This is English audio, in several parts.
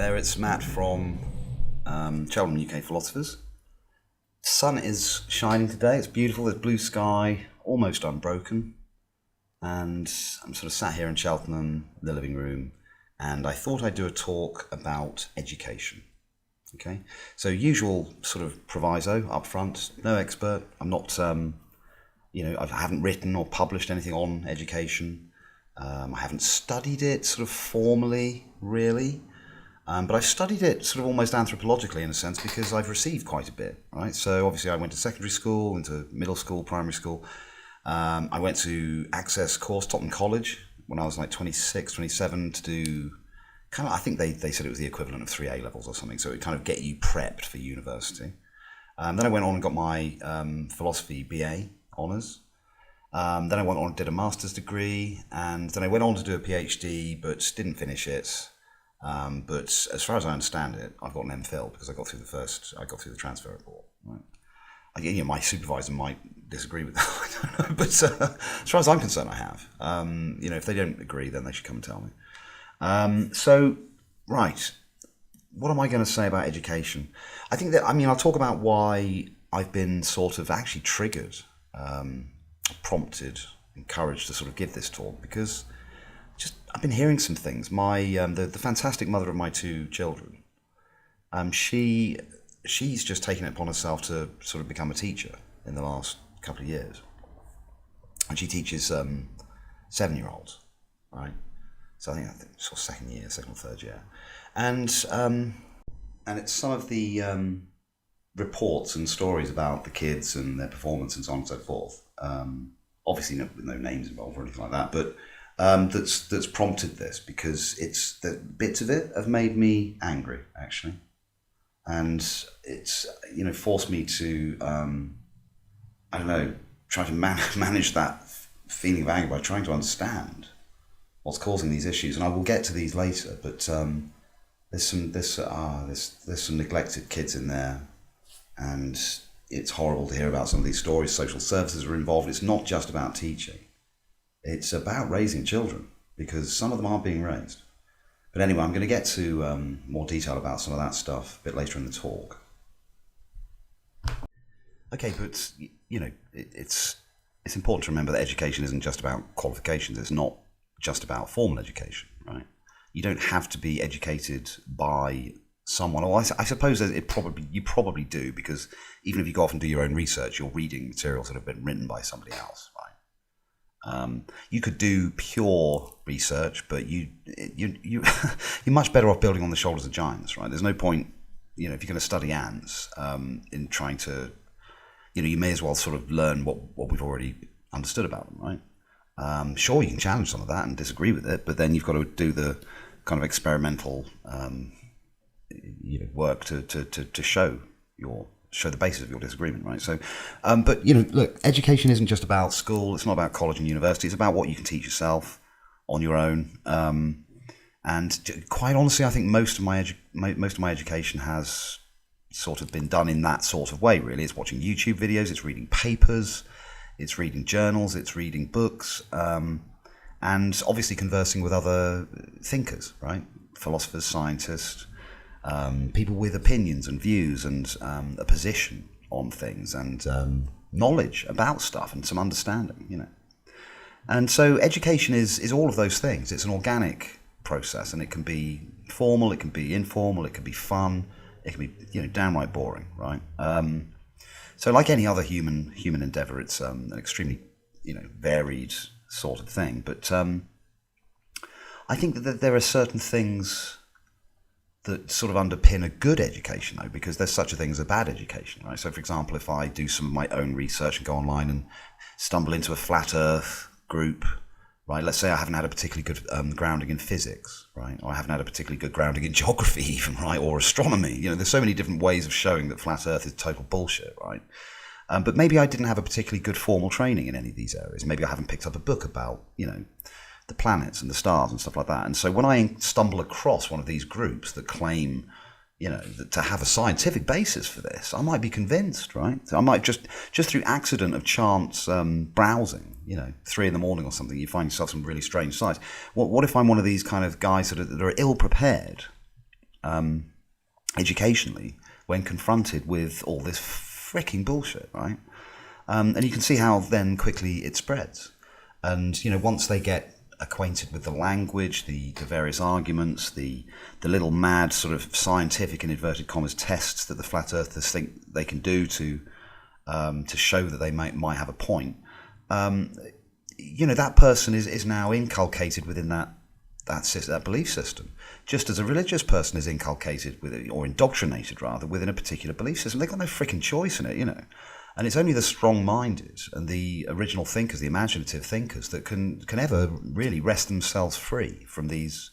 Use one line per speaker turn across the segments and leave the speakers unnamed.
there, it's Matt from Cheltenham UK Philosophers. The sun is shining today, it's beautiful, there's blue sky, almost unbroken, and I'm sort of sat here in Cheltenham, the living room, and I thought I'd do a talk about education. Okay, so usual sort of proviso up front, no expert, I'm not, I haven't written or published anything on education. I haven't studied it sort of formally, really. But I've studied it sort of almost anthropologically in a sense because I've received quite a bit, right? So obviously I went to secondary school, into middle school, primary school. I went to Access course, Tottenham College, when I was like 26, 27 to do kind of, I think they said it was the equivalent of 3 A levels or something. So it would kind of get you prepped for university. Then I went on and got my philosophy BA honours. Then I went on and did a master's degree, and then I went on to do a PhD, but didn't finish it. But as far as I understand it, I've got an MPhil because I got through the transfer report. Right? My supervisor might disagree with that, I don't know. But as far as I'm concerned, I have. If they don't agree, then they should come and tell me. Right. What am I going to say about education? I think that, I'll talk about why I've been sort of actually triggered, prompted, encouraged to sort of give this talk because I've been hearing some things. My the fantastic mother of my 2 children, she's just taken it upon herself to sort of become a teacher in the last couple of years, and she teaches 7-year-olds, right? So I think it's second or third year, and it's some of the reports and stories about the kids and their performance and so on and so forth. Obviously, no names involved or anything like that, but that's prompted this because it's the bits of it have made me angry actually, and it's forced me to try to manage that feeling of anger by trying to understand what's causing these issues, and I will get to these later. But there's some neglected kids in there, and it's horrible to hear about some of these stories. Social services are involved. It's not just about teaching. It's about raising children because some of them aren't being raised. But anyway, I'm going to get to more detail about some of that stuff a bit later in the talk. Okay, but it's important to remember that education isn't just about qualifications. It's not just about formal education, right? You don't have to be educated by someone, or I suppose you probably do, because even if you go off and do your own research, you're reading materials that have been written by somebody else, right? You could do pure research, but you're much better off building on the shoulders of giants, right? There's no point, if you're going to study ants, in trying to, you may as well sort of learn what we've already understood about them, right? Sure, you can challenge some of that and disagree with it, but then you've got to do the kind of experimental work to show the basis of your disagreement, right? So, but look, education isn't just about school. It's not about college and university. It's about what you can teach yourself on your own. And quite honestly, I think most of my education has sort of been done in that sort of way. Really, it's watching YouTube videos, it's reading papers, it's reading journals, it's reading books, and obviously conversing with other thinkers, right? Philosophers, scientists. People with opinions and views and a position on things and knowledge about stuff and some understanding, And so education is all of those things. It's an organic process, and it can be formal, it can be informal, it can be fun, it can be downright boring, right? So like any other human endeavor, it's an extremely varied sort of thing. But I think that there are certain things that sort of underpin a good education, though, because there's such a thing as a bad education, right? So, for example, if I do some of my own research and go online and stumble into a flat Earth group, right? Let's say I haven't had a particularly good grounding in physics, right? Or I haven't had a particularly good grounding in geography, even, right? Or astronomy. There's so many different ways of showing that flat Earth is total bullshit, right? But maybe I didn't have a particularly good formal training in any of these areas. Maybe I haven't picked up a book about, the planets and the stars and stuff like that. And so when I stumble across one of these groups that claim, to have a scientific basis for this, I might be convinced, right? So I might just through accident of chance browsing, 3 a.m. or something, you find yourself some really strange sites. What if I'm one of these kind of guys that are ill prepared educationally when confronted with all this freaking bullshit, right? And you can see how then quickly it spreads. And, once they get acquainted with the language, the various arguments, the little mad sort of scientific, in inverted commas, tests that the flat earthers think they can do to show that they might have a point, that person is now inculcated within that belief system, just as a religious person is inculcated or indoctrinated rather, within a particular belief system. They've got no freaking choice in it, And it's only the strong-minded and the original thinkers, the imaginative thinkers, that can ever really wrest themselves free from these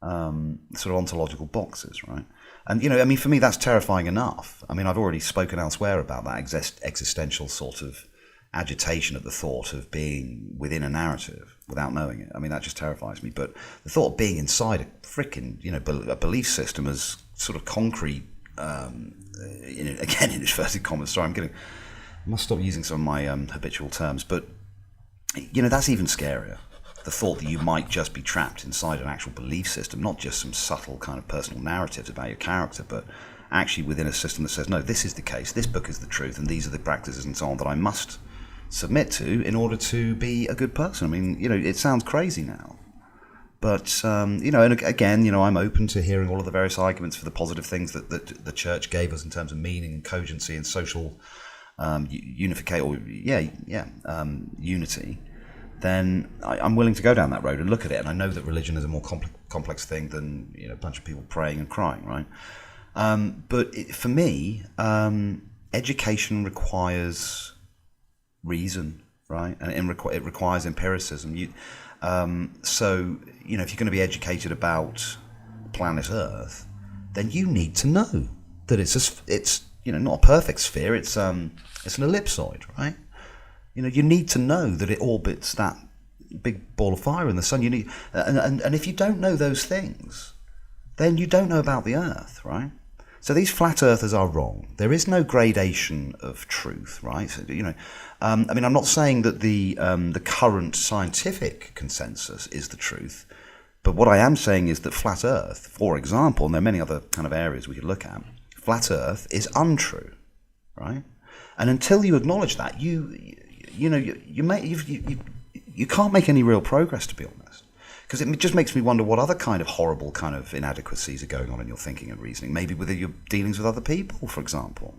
sort of ontological boxes, right? And, for me, that's terrifying enough. I've already spoken elsewhere about that existential sort of agitation at the thought of being within a narrative without knowing it. That just terrifies me. But the thought of being inside a freaking, a belief system as sort of concrete, again, in inverted commas, sorry, I must stop using some of my habitual terms, but, that's even scarier. The thought that you might just be trapped inside an actual belief system, not just some subtle kind of personal narratives about your character, but actually within a system that says, no, this is the case, this book is the truth, and these are the practices and so on that I must submit to in order to be a good person. It sounds crazy now. But, and again, I'm open to hearing all of the various arguments for the positive things that the church gave us in terms of meaning and cogency and social unity. Then I'm willing to go down that road and look at it. And I know that religion is a more complex thing than a bunch of people praying and crying, right? But for me, education requires reason, right? And it requires empiricism. So if you're going to be educated about planet Earth, then you need to know that it's not a perfect sphere. It's an ellipsoid, right? You need to know that it orbits that big ball of fire in the sun. You need, and if you don't know those things, then you don't know about the Earth, right? So these flat earthers are wrong. There is no gradation of truth, right? So, I'm not saying that the current scientific consensus is the truth, but what I am saying is that flat Earth, for example, and there are many other kind of areas we could look at, flat Earth is untrue, right? And until you acknowledge that, you can't make any real progress, to be honest. Because it just makes me wonder what other kind of horrible kind of inadequacies are going on in your thinking and reasoning. Maybe with your dealings with other people, for example.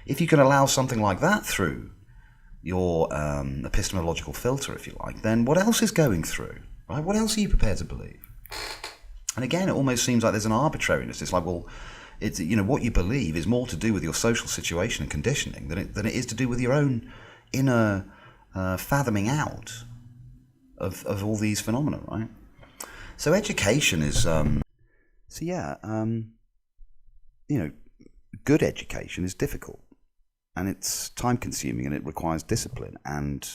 If you can allow something like that through your epistemological filter, if you like, then what else is going through? Right? What else are you prepared to believe? And again, it almost seems like there's an arbitrariness. It's like, well, it's what you believe is more to do with your social situation and conditioning than it is to do with your own inner fathoming out of all these phenomena, right? So education is, good education is difficult, and it's time consuming, and it requires discipline, and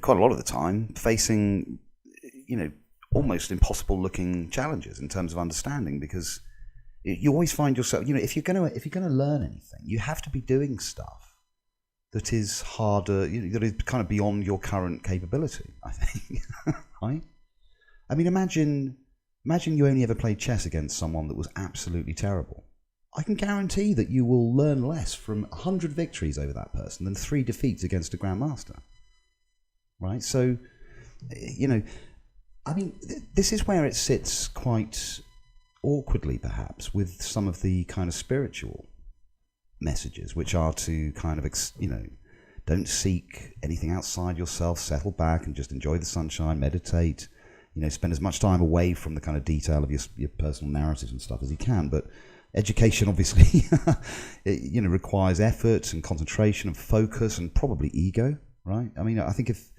quite a lot of the time facing almost impossible looking challenges in terms of understanding, because you always find yourself, if you're going to learn anything, you have to be doing stuff that is harder, that is kind of beyond your current capability, I think. Right? Imagine you only ever played chess against someone that was absolutely terrible. I can guarantee that you will learn less from 100 victories over that person than 3 defeats against a grandmaster. Right? So, this is where it sits quite awkwardly, perhaps, with some of the kind of spiritual messages, which are to kind of, don't seek anything outside yourself, settle back and just enjoy the sunshine, meditate, spend as much time away from the kind of detail of your personal narratives and stuff as you can. But education, obviously, requires effort and concentration and focus and probably ego, right? I think if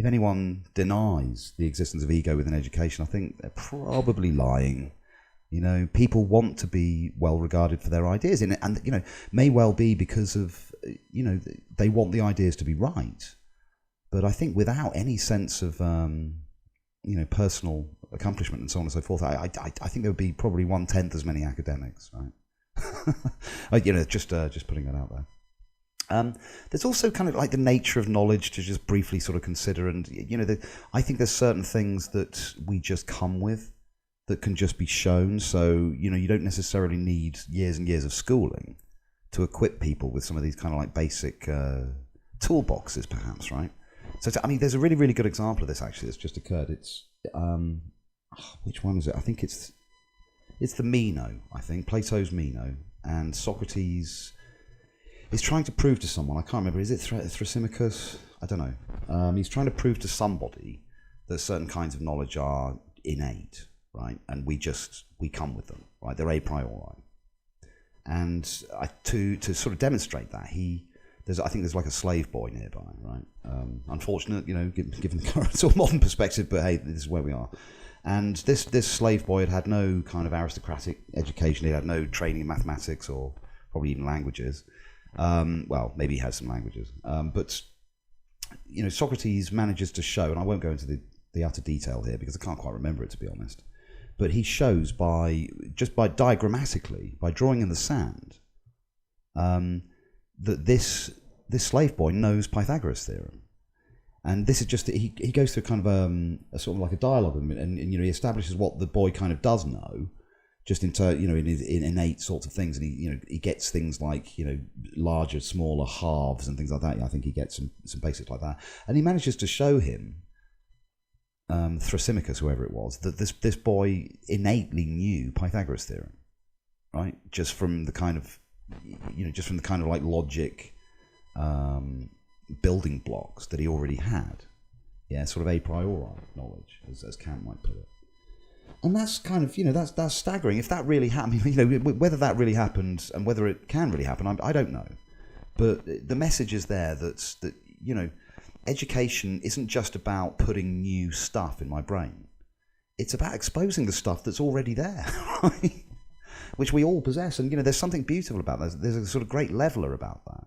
anyone denies the existence of ego within education, I think they're probably lying. People want to be well regarded for their ideas, and may well be because of they want the ideas to be right. But I think without any sense of personal accomplishment and so on and so forth, I think there would be probably 1/10 as many academics, right? Just putting that out there. There's also kind of like the nature of knowledge to just briefly sort of consider, and I think there's certain things that we just come with that can just be shown. So, you don't necessarily need years and years of schooling to equip people with some of these kind of like basic toolboxes, perhaps, right? So, there's a really, really good example of this, actually, that's just occurred. It's, which one is it? I think it's the Meno, I think, Plato's Meno, and Socrates is trying to prove to someone, I can't remember, is it Thrasymachus? I don't know. He's trying to prove to somebody that certain kinds of knowledge are innate, right? And we come with them, right? They're a priori. And to sort of demonstrate that, I think there's like a slave boy nearby, right? Unfortunate, given the current sort of modern perspective, but hey, this is where we are. And this slave boy had no kind of aristocratic education. He had no training in mathematics or probably even languages. Well, maybe he has some languages. But Socrates manages to show, and I won't go into the utter detail here because I can't quite remember it, to be honest. But he shows by diagrammatically, by drawing in the sand, that this slave boy knows Pythagoras' theorem. And this is just, he goes through kind of a sort of like a dialogue with him, and he establishes what the boy kind of does know, just in innate sorts of things, and he gets things like larger, smaller halves and things like that. I think he gets some basics like that, and he manages to show him Thrasymachus, whoever it was, that this boy innately knew Pythagoras' theorem, right? Just from the kind of like logic building blocks that he already had. Yeah, sort of a priori knowledge, as Kant might put it. And that's kind of, that's staggering. If that really happened, whether that really happened and whether it can really happen, I don't know. But the message is there that education isn't just about putting new stuff in my brain. It's about exposing the stuff that's already there, right? Which we all possess. And, there's something beautiful about that. There's a sort of great leveler about that.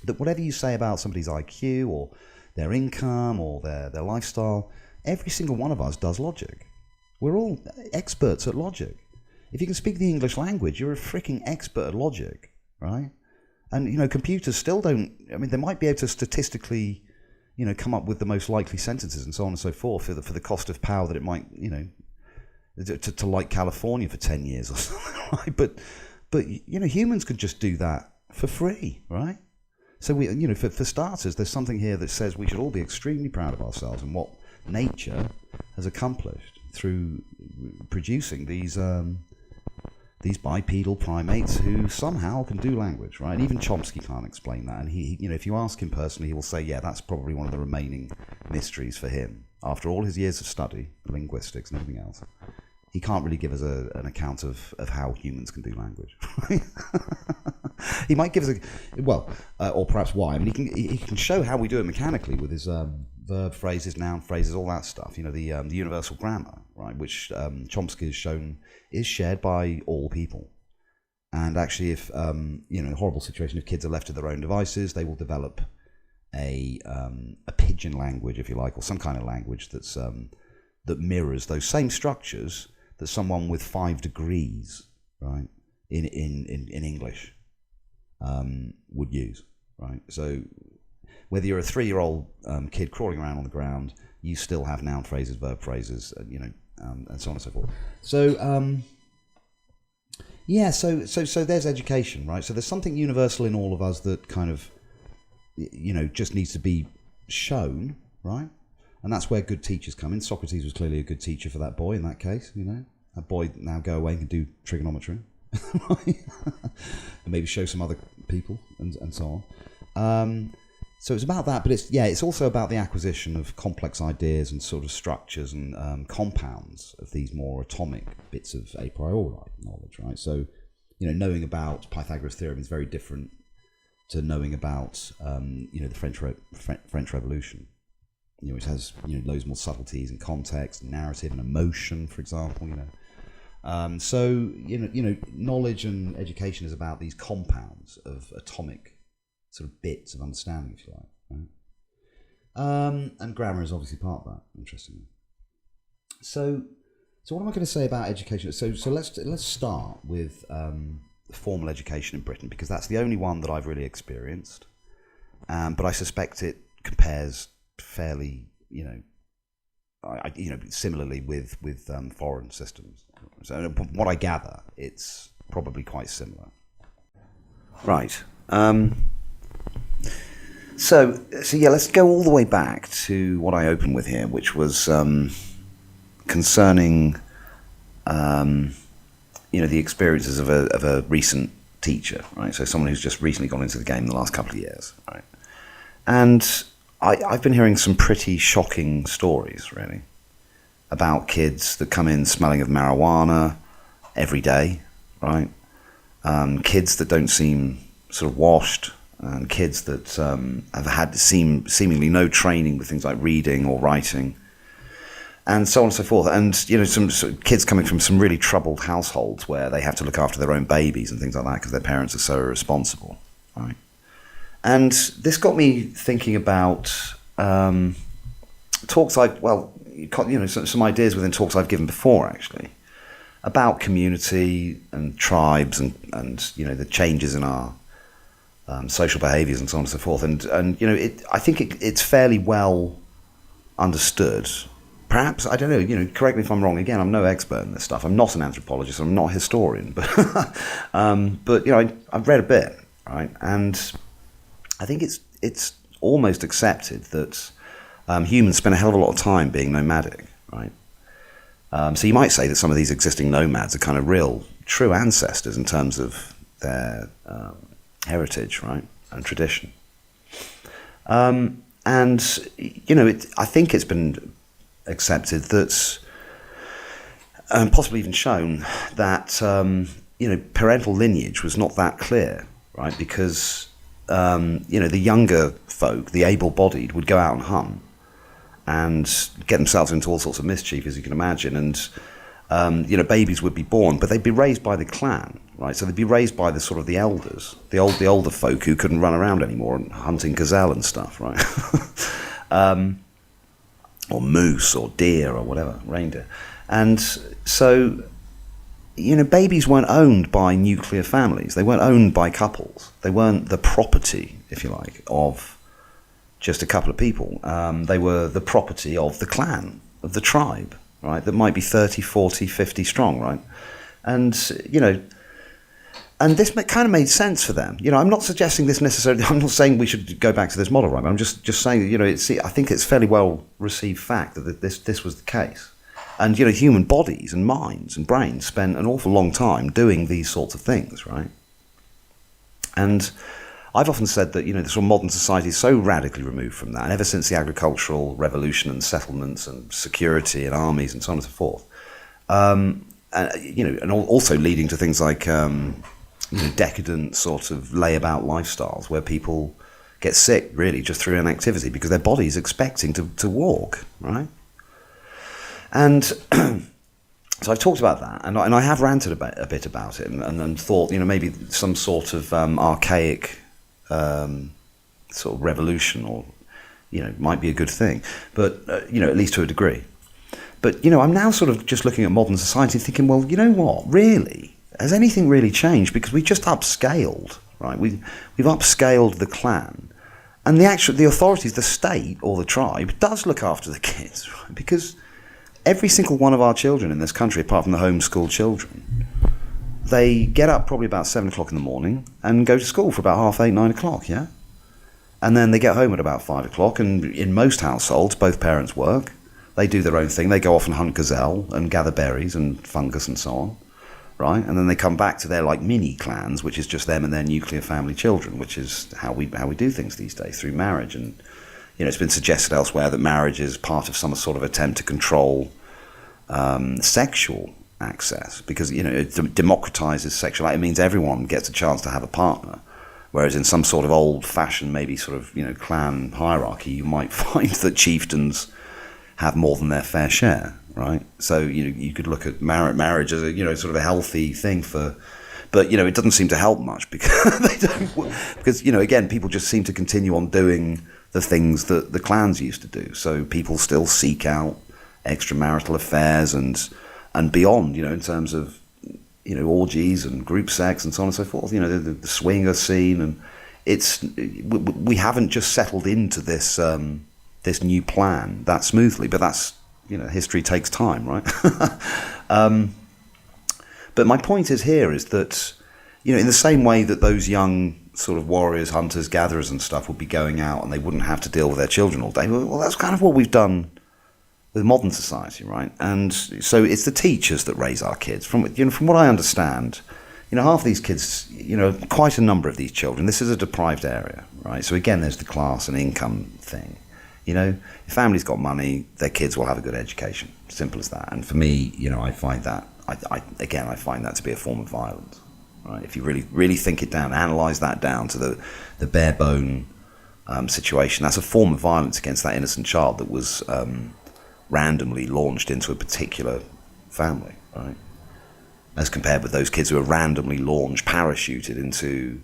That whatever you say about somebody's IQ or their income or their lifestyle, every single one of us does logic. We're all experts at logic. If you can speak the English language, you're a freaking expert at logic, right? And, computers still don't, they might be able to statistically, come up with the most likely sentences and so on and so forth for the cost of power that it might, to like California for 10 years or something, right? But humans could just do that for free, right? So we, for starters, there's something here that says we should all be extremely proud of ourselves and what nature has accomplished through producing these bipedal primates who somehow can do language, right? And even Chomsky can't explain that. And he, if you ask him personally, he will say, yeah, that's probably one of the remaining mysteries for him. After all his years of study, linguistics and everything else, he can't really give us an account of how humans can do language. He might give us or perhaps why. He can show how we do it mechanically with his verb phrases, noun phrases, all that stuff. The universal grammar, right? Which Chomsky has shown is shared by all people. And actually, if in a horrible situation, if kids are left to their own devices, they will develop a pidgin language, if you like, or some kind of language that's that mirrors those same structures that someone with 5 degrees, right, in English would use, right? So whether you're a 3-year-old kid crawling around on the ground, you still have noun phrases, verb phrases, and so on and so forth. So so there's education, right? So there's something universal in all of us that kind of just needs to be shown, right? And that's where good teachers come in. Socrates was clearly a good teacher for that boy in that case, That boy now go away and can do trigonometry. And maybe show some other people and so on. So it's about that, but it's also about the acquisition of complex ideas and sort of structures and compounds of these more atomic bits of a priori knowledge, right? So, knowing about Pythagoras' theorem is very different to knowing about, the French Revolution. Which has loads more subtleties and context, and narrative and emotion, for example. So knowledge and education is about these compounds of atomic sort of bits of understanding, if you like. Right? And grammar is obviously part of that, interestingly. So what am I going to say about education? So let's start with formal education in Britain, because that's the only one that I've really experienced. But I suspect it compares fairly, similarly with foreign systems. So what I gather, it's probably quite similar. Right. So yeah, let's go all the way back to what I opened with here, which was concerning the experiences of a recent teacher, right? So someone who's just recently gone into the game in the last couple of years, right? And I've been hearing some pretty shocking stories, really, about kids that come in smelling of marijuana every day, right? Kids that don't seem sort of washed, and kids that have had seemingly no training with things like reading or writing, and so on and so forth. And some kids coming from some really troubled households where they have to look after their own babies and things like that because their parents are so irresponsible, right? And this got me thinking about talks some ideas within talks I've given before, actually, about community and tribes and the changes in our social behaviours and so on and so forth. And I think it's fairly well understood. Perhaps, I don't know, correct me if I'm wrong. Again, I'm no expert in this stuff. I'm not an anthropologist. I'm not a historian. But, I've read a bit, right? And I think it's almost accepted that humans spend a hell of a lot of time being nomadic, right? So you might say that some of these existing nomads are kind of real, true ancestors in terms of their heritage, right, and tradition. I think it's been accepted that, possibly even shown, that parental lineage was not that clear, right? Because the younger folk, the able-bodied, would go out and hunt and get themselves into all sorts of mischief, as you can imagine, and babies would be born, but they'd be raised by the clan, right? So they'd be raised by the sort of the elders, the older folk who couldn't run around anymore and hunting gazelle and stuff, right? Or moose or deer or whatever, reindeer. And so, babies weren't owned by nuclear families. They weren't owned by couples. They weren't the property, if you like, of just a couple of people. They were the property of the clan, of the tribe, right? That might be 30, 40, 50 strong, right? And, and this kind of made sense for them. I'm not suggesting this necessarily. I'm not saying we should go back to this model, right? I'm just saying that, I think it's fairly well received fact that this was the case. And, human bodies and minds and brains spent an awful long time doing these sorts of things, right? And I've often said that, the sort of modern society is so radically removed from that. And ever since the agricultural revolution and settlements and security and armies and so on and so forth, and also leading to things like, decadent sort of layabout lifestyles where people get sick really just through inactivity because their body's expecting to walk, right? And so I've talked about that, and I have ranted a bit about it and thought, maybe some sort of archaic sort of revolution or, might be a good thing, but, at least to a degree. But, I'm now sort of just looking at modern society thinking, well, you know what, really? Has anything really changed? Because we just upscaled, right? We've upscaled the clan, and the authorities, the state or the tribe, does look after the kids, right? Because every single one of our children in this country, apart from the homeschool children, they get up probably about 7 o'clock in the morning and go to school for about 8:30, 9 o'clock, yeah? And then they get home at about 5 o'clock, and in most households, both parents work. They do their own thing. They go off and hunt gazelle and gather berries and fungus and so on. Right, and then they come back to their mini clans, which is just them and their nuclear family children, which is how we do things these days through marriage. And it's been suggested elsewhere that marriage is part of some sort of attempt to control sexual access because it democratizes sexual. It means everyone gets a chance to have a partner, whereas in some sort of old-fashioned, maybe sort of clan hierarchy, you might find that chieftains have more than their fair share. Right, so you could look at marriage as a sort of a healthy thing but it doesn't seem to help much because again people just seem to continue on doing the things that the clans used to do. So people still seek out extramarital affairs and beyond, in terms of orgies and group sex and so on and so forth. The swinger scene, and we haven't just settled into this this new plan that smoothly, but that's history takes time, right? But my point is that, in the same way that those young sort of warriors, hunters, gatherers and stuff would be going out and they wouldn't have to deal with their children all day, well, that's kind of what we've done with modern society, right? And so it's the teachers that raise our kids. From what I understand, half these kids, quite a number of these children, this is a deprived area, right? So again, there's the class and income thing. If family's got money, their kids will have a good education. Simple as that. And for me, I find that, I find that to be a form of violence, right? If you really, really think it down, analyse that down to the bare bone situation, that's a form of violence against that innocent child that was randomly launched into a particular family, right? As compared with those kids who are randomly launched, parachuted into,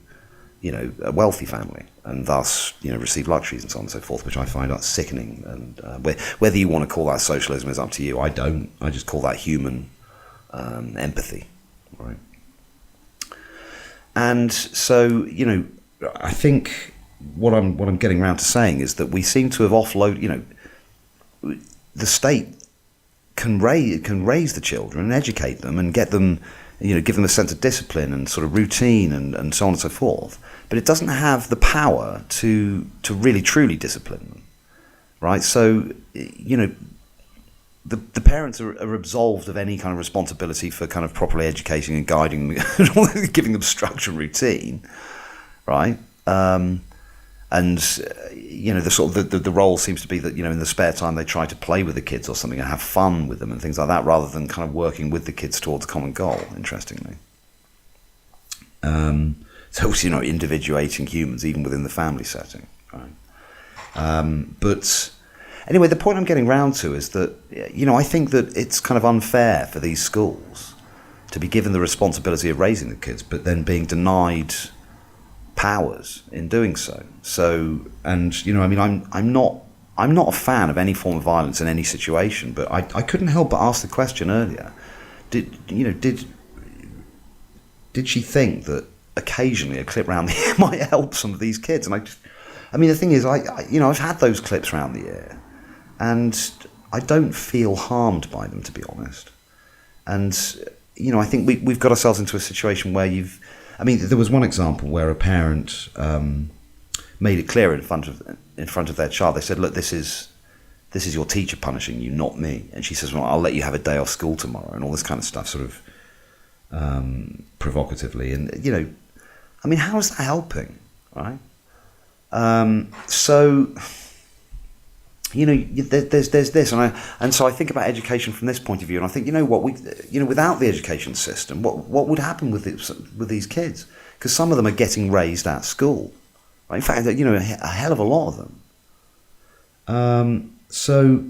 a wealthy family, and thus, receive luxuries and so on and so forth, which I find sickening. And whether you want to call that socialism is up to you. I don't. I just call that human empathy, right? And so, I think what I'm getting around to saying is that we seem to have offloaded. The state can raise the children and educate them and get them, give them a sense of discipline and sort of routine and so on and so forth. But it doesn't have the power to really truly discipline them, right? So, the parents are absolved of any kind of responsibility for kind of properly educating and guiding them, giving them structure and routine, right? And the sort of the role seems to be that in the spare time they try to play with the kids or something and have fun with them and things like that, rather than kind of working with the kids towards a common goal. Interestingly, so individuating humans even within the family setting, right? But anyway, the point I'm getting round to is that I think that it's kind of unfair for these schools to be given the responsibility of raising the kids, but then being denied powers in doing so. So, and I'm not a fan of any form of violence in any situation, but I couldn't help but ask the question earlier. Did she think that occasionally a clip round the ear might help some of these kids? And the thing is, I've had those clips round the ear, and I don't feel harmed by them, to be honest. And I think we've got ourselves into a situation where there was one example where a parent made it clear in front of their child. They said, "Look, this is your teacher punishing you, not me." And she says, "Well, I'll let you have a day off school tomorrow," and all this kind of stuff, sort of provocatively. And how is that helping, right? So there's this, and so I think about education from this point of view, and I think, without the education system, what would happen with these kids? Because some of them are getting raised at school, right? In fact, a hell of a lot of them. So,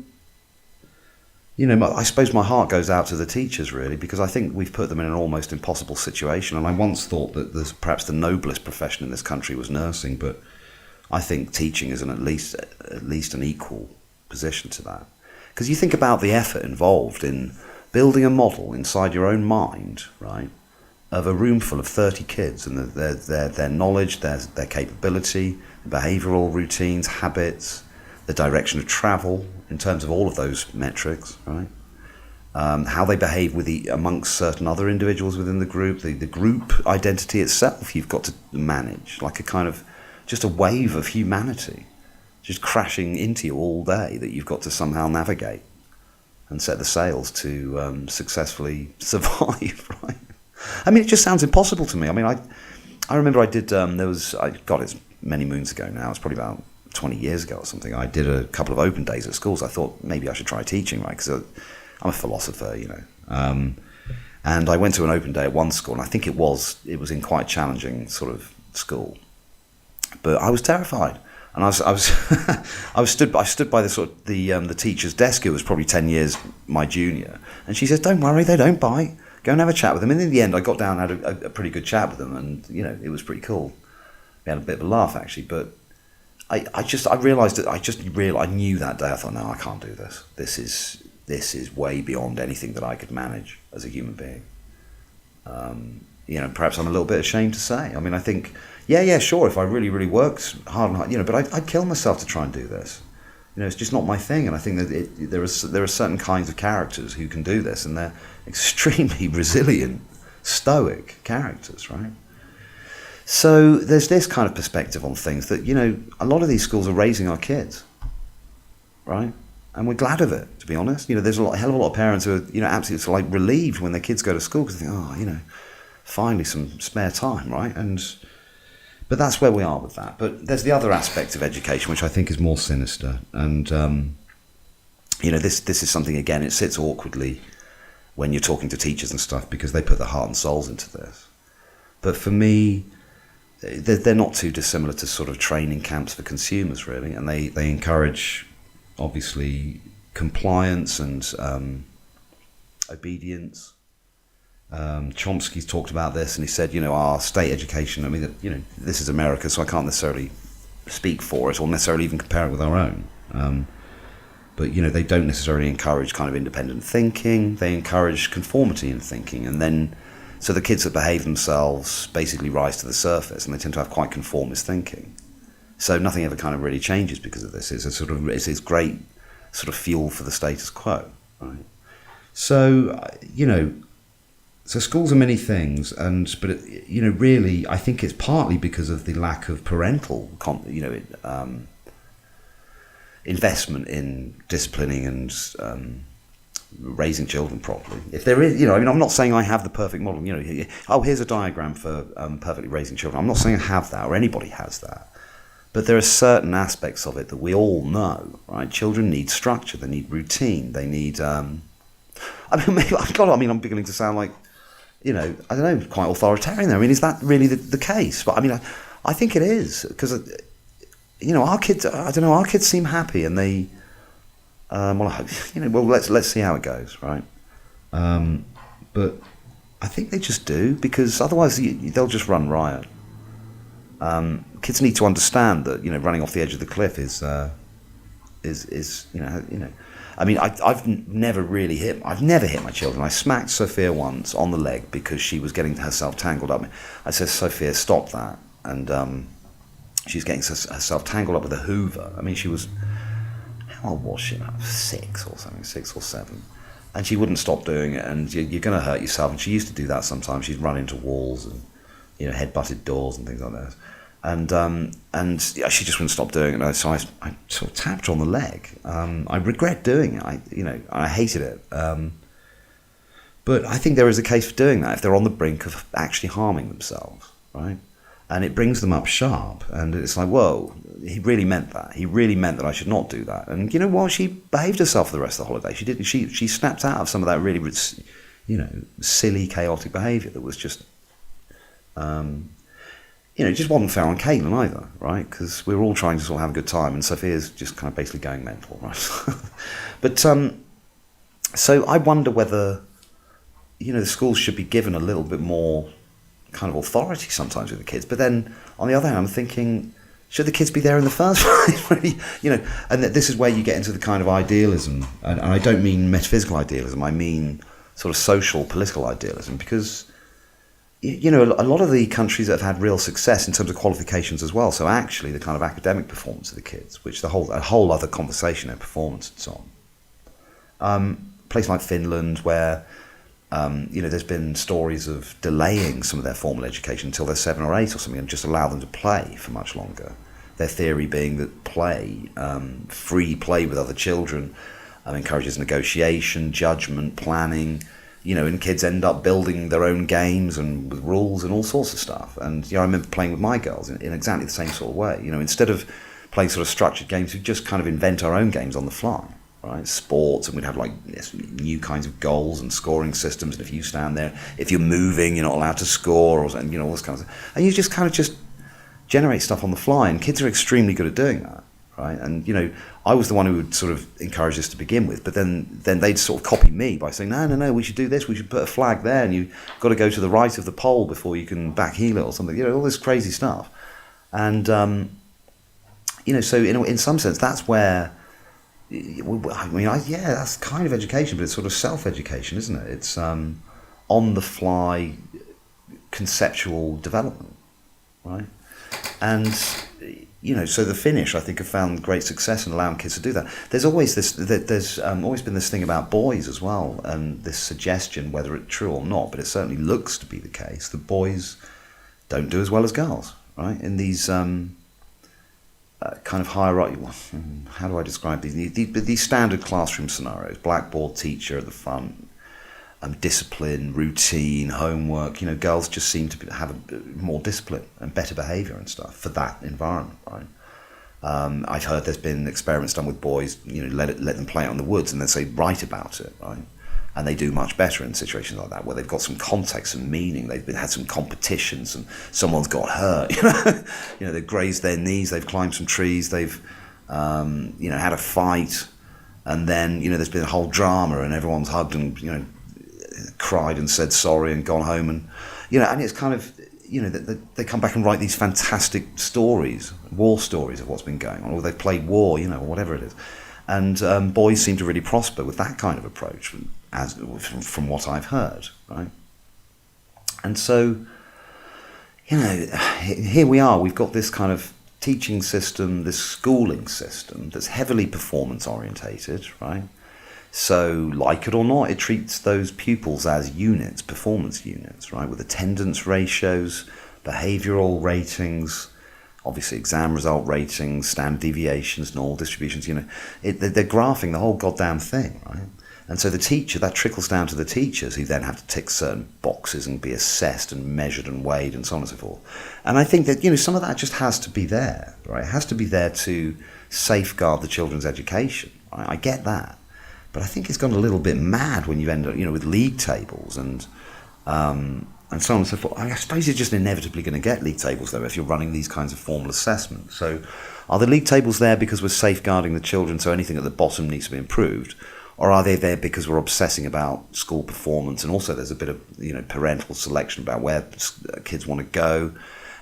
I suppose my heart goes out to the teachers, really, because I think we've put them in an almost impossible situation. And I once thought that perhaps the noblest profession in this country was nursing, but I think teaching is at least an equal position to that. Because you think about the effort involved in building a model inside your own mind, right, of a room full of 30 kids and their knowledge, their capability, behavioural routines, habits, the direction of travel in terms of all of those metrics, right? How they behave amongst certain other individuals within the group, the group identity itself you've got to manage, like a kind of just a wave of humanity just crashing into you all day that you've got to somehow navigate and set the sails to successfully survive, right? It just sounds impossible to me. I remember I did, it's many moons ago now, it's probably about 20 years ago or something. I did a couple of open days at schools. I thought maybe I should try teaching, right? Because I'm a philosopher, and I went to an open day at one school, and I think it was in quite a challenging sort of school. But I was terrified, and I stood by the sort of the teacher's desk, who was probably 10 years my junior, and she says, "Don't worry, they don't bite. Go and have a chat with them." And in the end, I got down and had a pretty good chat with them, and it was pretty cool. We had a bit of a laugh actually, but I knew that day. I thought, no, I can't do this. This is way beyond anything that I could manage as a human being. Perhaps I'm a little bit ashamed to say. I think, yeah, sure, if I really, really worked hard, but I'd kill myself to try and do this. It's just not my thing. And I think that there are certain kinds of characters who can do this, and they're extremely resilient, stoic characters, right? So there's this kind of perspective on things that, a lot of these schools are raising our kids, right? And we're glad of it, to be honest. There's a hell of a lot of parents who are, absolutely like relieved when their kids go to school because they think, finally some spare time, right? But that's where we are with that. But there's the other aspect of education, which I think is more sinister. And, this is something, again, it sits awkwardly when you're talking to teachers and stuff because they put their heart and souls into this. But for me, they're not too dissimilar to sort of training camps for consumers, really. And they encourage, obviously, compliance and obedience. Chomsky's talked about this, and he said, our state education, this is America, so I can't necessarily speak for it or necessarily even compare it with our own. But, they don't necessarily encourage kind of independent thinking. They encourage conformity in thinking. And then, so the kids that behave themselves basically rise to the surface, and they tend to have quite conformist thinking. So nothing ever kind of really changes because of this. It's great sort of fuel for the status quo, right? So, so schools are many things, but really, I think it's partly because of the lack of parental, investment in disciplining and raising children properly. If there is, I'm not saying I have the perfect model. Here's a diagram for perfectly raising children. I'm not saying I have that or anybody has that. But there are certain aspects of it that we all know, right? Children need structure. They need routine. They need. I'm beginning to sound like, I don't know, quite authoritarian there. Is that really the case? But I think it is because, our kids. I don't know. Our kids seem happy, and they. Let's see how it goes, right? But I think they just do because otherwise they'll just run riot. Kids need to understand that running off the edge of the cliff is I've never hit my children. I smacked Sophia once on the leg because she was getting herself tangled up. I said, Sophia, stop that. And she's getting herself tangled up with a Hoover. She was, how old was she? 6 or something, 6 or 7. And she wouldn't stop doing it, and you're going to hurt yourself. And she used to do that sometimes. She'd run into walls and, head-butted doors and things like that. And she just wouldn't stop doing it. So I sort of tapped her on the leg. I regret doing it. I hated it. But I think there is a case for doing that if they're on the brink of actually harming themselves, right? And it brings them up sharp. And it's like, whoa, he really meant that. He really meant that I should not do that. And you know what? She behaved herself for the rest of the holiday. She didn't. She snapped out of some of that really, silly, chaotic behaviour that was just. It just wasn't fair on Caitlin either, right? Because we were all trying to sort of have a good time, and Sophia's just kind of basically going mental, right? But so I wonder whether, the schools should be given a little bit more kind of authority sometimes with the kids. But then on the other hand, I'm thinking, should the kids be there in the first place? Really, and this is where you get into the kind of idealism, and I don't mean metaphysical idealism. I mean sort of social, political idealism, because. A lot of the countries that have had real success in terms of qualifications as well. So actually, the kind of academic performance of the kids, which a whole other conversation, their performance and so on. A place like Finland, where there's been stories of delaying some of their formal education until they're 7 or 8 or something, and just allow them to play for much longer. Their theory being that play, free play with other children, encourages negotiation, judgment, planning. And kids end up building their own games and with rules and all sorts of stuff. And I remember playing with my girls in exactly the same sort of way. Instead of playing sort of structured games, we'd just kind of invent our own games on the fly, right? Sports, and we'd have new kinds of goals and scoring systems. And if you stand there, if you're moving, you're not allowed to score, or all this kind of stuff. And you just kind of just generate stuff on the fly. And kids are extremely good at doing that. Right, and I was the one who would sort of encourage this to begin with, but then they'd sort of copy me by saying, no, we should do this, we should put a flag there, and you've got to go to the right of the pole before you can backheel it or something, all this crazy stuff. And so in some sense, that's where, that's kind of education, but it's sort of self-education, isn't it? It's on the fly conceptual development, right? And so the Finnish, I think, have found great success in allowing kids to do that. There's always always been this thing about boys as well, and this suggestion, whether it's true or not, but it certainly looks to be the case, that boys don't do as well as girls, right? In these kind of hierarchy, how do I describe these standard classroom scenarios? Blackboard, teacher at the front, discipline, routine, homework. Girls just seem to have more discipline and better behaviour and stuff for that environment, right? I've heard there's been experiments done with boys, let them play out in the woods and then say write about it, right? And they do much better in situations like that where they've got some context and meaning. They've had some competitions and someone's got hurt. They've grazed their knees, they've climbed some trees, they've had a fight, and then there's been a whole drama and everyone's hugged and cried and said sorry and gone home, and and it's kind of they come back and write these fantastic stories, war stories of what's been going on, or they've played war, or whatever it is. And boys seem to really prosper with that kind of approach, from what I've heard, right? And so here we are, we've got this kind of teaching system, this schooling system that's heavily performance orientated, right? So, like it or not, it treats those pupils as units, performance units, right? With attendance ratios, behavioural ratings, obviously exam result ratings, standard deviations, normal distributions, they're graphing the whole goddamn thing, right? And so the teacher, that trickles down to the teachers, who then have to tick certain boxes and be assessed and measured and weighed and so on and so forth. And I think that, some of that just has to be there, right? It has to be there to safeguard the children's education, right? I get that. But I think it's gone a little bit mad when you end up, with league tables and so on and so forth. I suppose you're just inevitably going to get league tables, though, if you're running these kinds of formal assessments. So are the league tables there because we're safeguarding the children, so anything at the bottom needs to be improved? Or are they there because we're obsessing about school performance? And also there's a bit of, parental selection about where kids want to go.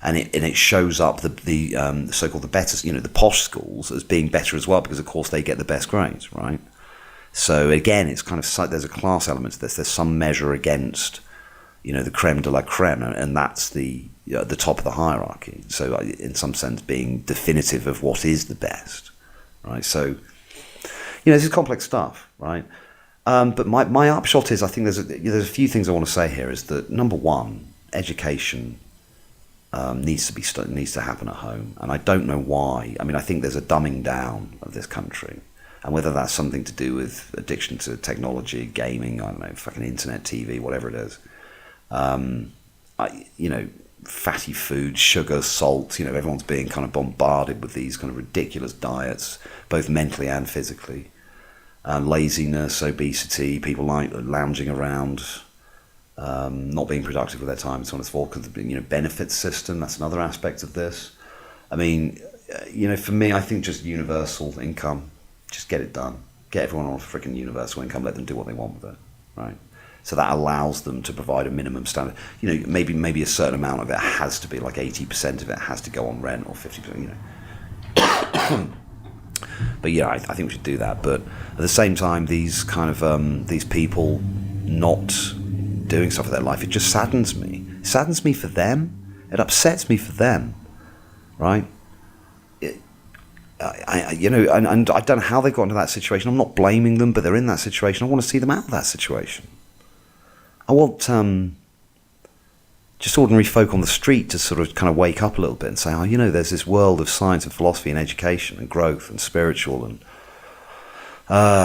And it shows up the so-called the better, the posh schools as being better as well, because, of course, they get the best grades, right? So again, it's kind of, there's a class element to this. There's some measure against, the creme de la creme, and that's the top of the hierarchy. So in some sense, being definitive of what is the best, right? So, this is complex stuff, right? But my upshot is, I think there's a few things I want to say here. Is that, number one, education needs to happen at home, and I don't know why. I mean, I think there's a dumbing down of this country. And whether that's something to do with addiction to technology, gaming, I don't know, fucking internet, TV, whatever it is. Fatty food, sugar, salt, everyone's being kind of bombarded with these kind of ridiculous diets, both mentally and physically. Laziness, obesity, people like lounging around, not being productive with their time, and so on and so forth. Because the benefits system, that's another aspect of this. I mean, for me, I think just universal income. Just get it done. Get everyone on a freaking universal income. Let them do what they want with it, right? So that allows them to provide a minimum standard. Maybe a certain amount of it has to be, like 80% of it has to go on rent, or 50%. But yeah, I think we should do that. But at the same time, these kind of these people not doing stuff with their life, it just saddens me. It saddens me for them. It upsets me for them, right? And I don't know how they got into that situation. I'm not blaming them, but they're in that situation. I want to see them out of that situation. I want just ordinary folk on the street to sort of kind of wake up a little bit and say, there's this world of science and philosophy and education and growth and spiritual and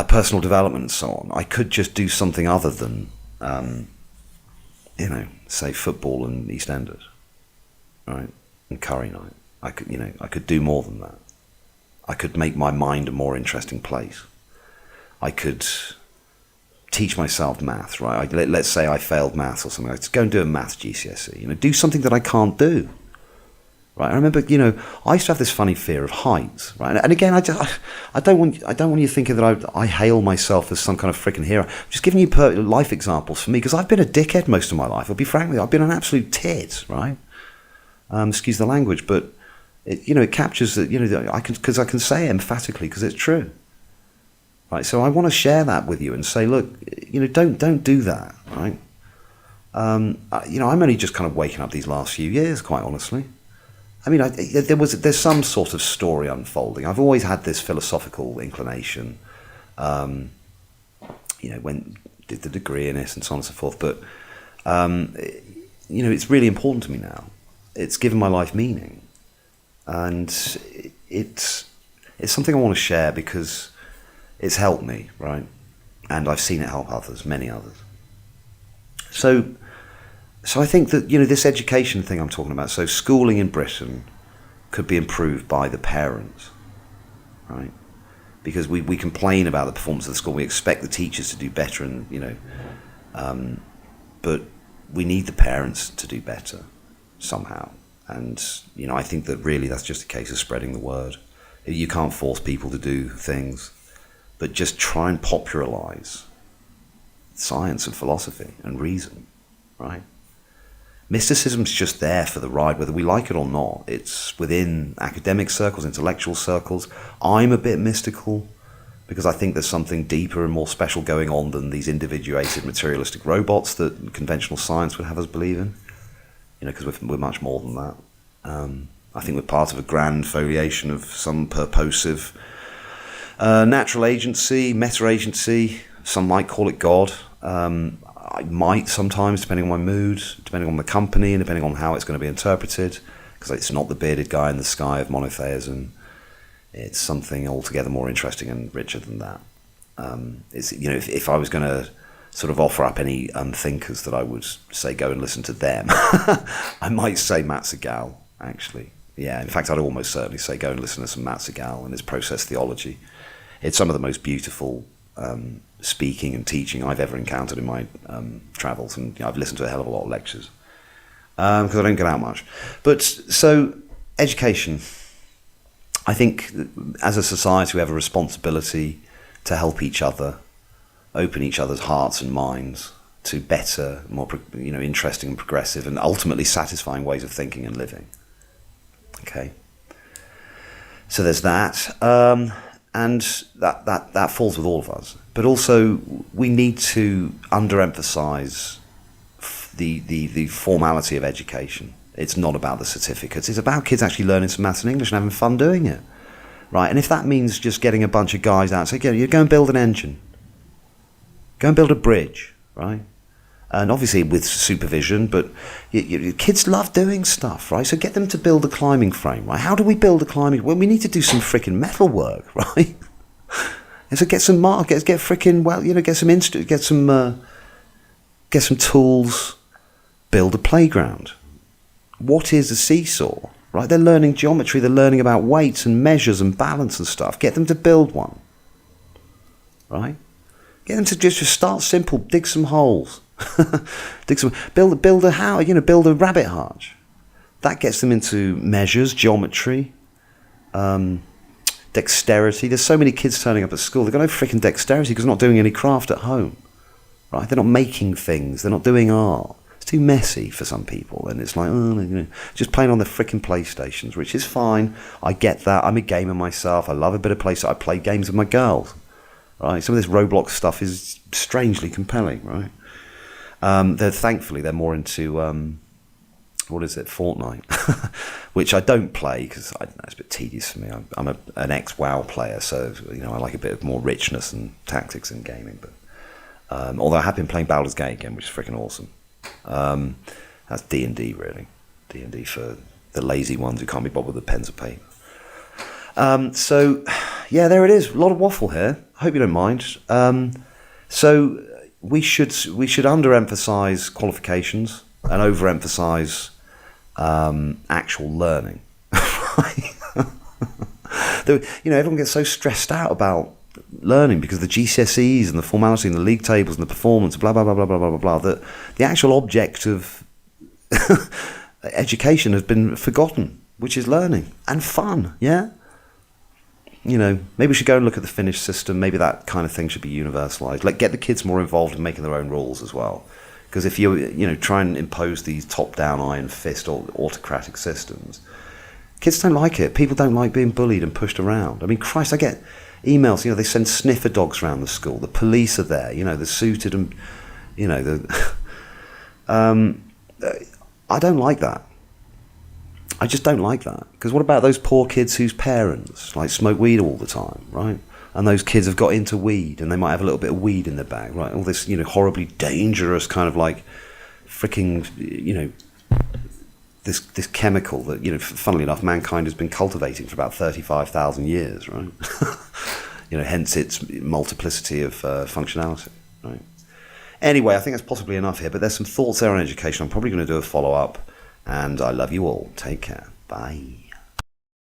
personal development and so on. I could just do something other than, say football and EastEnders, right, and curry night. I could do more than that. I could make my mind a more interesting place. I could teach myself maths, right? Let's say I failed maths or something. Let's go and do a maths GCSE. Do something that I can't do, right? I remember, I used to have this funny fear of heights, right? And again, I don't want you thinking that I hail myself as some kind of freaking hero. I'm just giving you life examples for me, because I've been a dickhead most of my life. I'll be frank with you, I've been an absolute tit, right? Excuse the language, but it captures that, because I can say it emphatically because it's true. Right, so I want to share that with you and say, look, don't do that, right? I'm only just kind of waking up these last few years, quite honestly. I mean, there's some sort of story unfolding. I've always had this philosophical inclination, did the degree in this and so on and so forth. But it's really important to me now. It's given my life meaning, and it's something I want to share because it's helped me, right? And I've seen it help others, many others. So I think that, this education thing I'm talking about, so schooling in Britain could be improved by the parents, right? Because we complain about the performance of the school, we expect the teachers to do better, and but we need the parents to do better somehow. And I think that really that's just a case of spreading the word. You can't force people to do things, but just try and popularize science and philosophy and reason, right? Mysticism's just there for the ride, whether we like it or not. It's within academic circles, intellectual circles. I'm a bit mystical because I think there's something deeper and more special going on than these individuated materialistic robots that conventional science would have us believe in. Because we're much more than that. I think we're part of a grand foliation of some purposive natural agency, meta-agency. Some might call it God. I might sometimes, depending on my mood, depending on the company, and depending on how it's going to be interpreted, because it's not the bearded guy in the sky of monotheism. It's something altogether more interesting and richer than that. If I was going to sort of offer up any unthinkers that I would say go and listen to them, I might say Matt Segall, actually. Yeah, in fact, I'd almost certainly say go and listen to some Matt Segall and his process theology. It's some of the most beautiful speaking and teaching I've ever encountered in my travels, and I've listened to a hell of a lot of lectures because I don't get out much. But so education, I think as a society we have a responsibility to help each other, open each other's hearts and minds to better, more interesting and progressive and ultimately satisfying ways of thinking and living. Okay, so there's that. And that falls with all of us. But also, we need to underemphasize the formality of education. It's not about the certificates. It's about kids actually learning some maths and English and having fun doing it, right? And if that means just getting a bunch of guys out and say, you go and build an engine, go and build a bridge, right? And obviously with supervision, but kids love doing stuff, right? So get them to build a climbing frame, right? How do we build a climbing? Well, we need to do some freaking metal work, right? And so get some get some tools, build a playground. What is a seesaw, right? They're learning geometry, they're learning about weights and measures and balance and stuff. Get them to build one, right? Get them to just start simple, dig some holes. Build a house, build a rabbit hutch. That gets them into measures, geometry, dexterity. There's so many kids turning up at school, they've got no freaking dexterity because they're not doing any craft at home, right? They're not making things, they're not doing art. It's too messy for some people, and it's like, just playing on the freaking PlayStations, which is fine. I get that. I'm a gamer myself. I love a bit of PlayStation. I play games with my girls, right? Some of this Roblox stuff is strangely compelling, right? Thankfully they're more into Fortnite, which I don't play because I don't know, it's a bit tedious for me. I'm an ex-WoW player, so I like a bit of more richness and tactics in gaming. But although I have been playing Baldur's Gate again, which is freaking awesome. That's D&D really, D&D for the lazy ones who can't be bothered with pens and paper. So yeah, there it is. A lot of waffle here. I hope you don't mind. So. We should underemphasize qualifications and overemphasize actual learning. Everyone gets so stressed out about learning because of the GCSEs and the formality and the league tables and the performance, blah blah blah blah blah blah blah. That the actual object of education has been forgotten, which is learning and fun. Yeah. Maybe we should go and look at the Finnish system. Maybe that kind of thing should be universalized. Like, get the kids more involved in making their own rules as well. Because if you try and impose these top-down iron fist or autocratic systems, kids don't like it. People don't like being bullied and pushed around. I mean, Christ, I get emails. They send sniffer dogs around the school. The police are there. They're suited and I don't like that.
I just don't like that. Because what about those poor kids whose parents like smoke weed all the time, right? And those kids have got into weed, and they might have a little bit of weed in their bag, right? All this, horribly dangerous kind of like freaking, this chemical that, funnily enough, mankind has been cultivating for about 35,000 years, right? Hence its multiplicity of functionality, right? Anyway, I think that's possibly enough here, but there's some thoughts there on education. I'm probably going to do a follow-up, and I love you all. Take care. Bye.